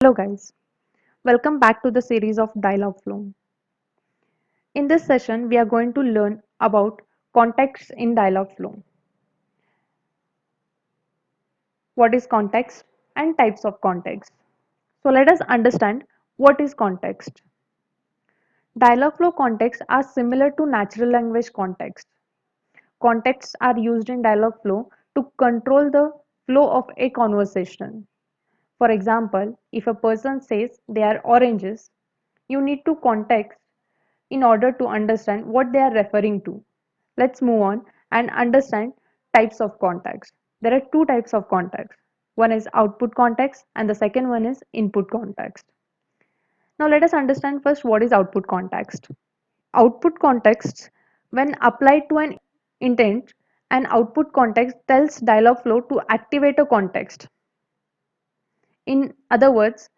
Hello guys, welcome back to the series of Dialogflow. In this session, we are going to learn about context in Dialogflow. What is context and types of context. So let us understand what is context. Dialogflow contexts are similar to natural language context. Contexts are used in Dialogflow to control the flow of a conversation. For example, if a person says they are oranges, you need to context in order to understand what they are referring to. Let's move on and understand types of context. There are two types of context. One is output context and the second one is input context. Now let us understand first what is output context. Output context, when applied to an intent, an output context tells Dialogflow to activate a context. In other words,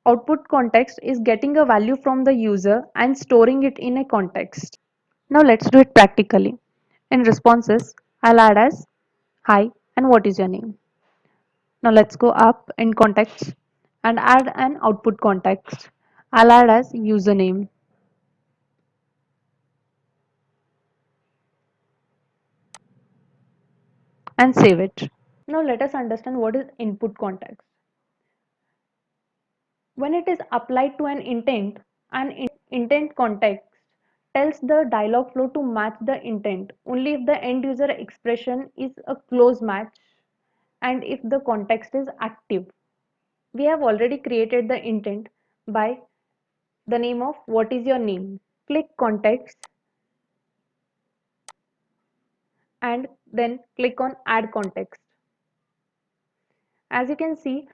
output context is getting a value from the user and storing it in a context. Now let's do it practically. In responses, I'll add as hi and what is your name. Now let's go up in context and add an output context. I'll add as username and save it. Now let us understand what is input context. When it is applied to an intent context tells the dialog flow to match the intent only if the end user expression is a close match and if the context is active. We have already created the intent by the name of what is your name. Click context and then click on add context. As you can see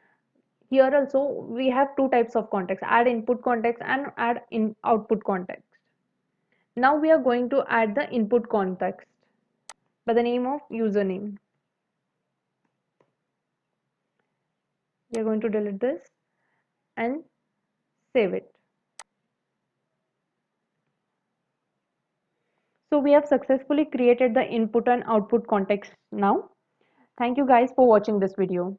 here also we have two types of context, add input context and add in output context. Now we are going to add the input context by the name of username. We are going to delete this and save it. So we have successfully created the input and output context now. Thank you guys for watching this video.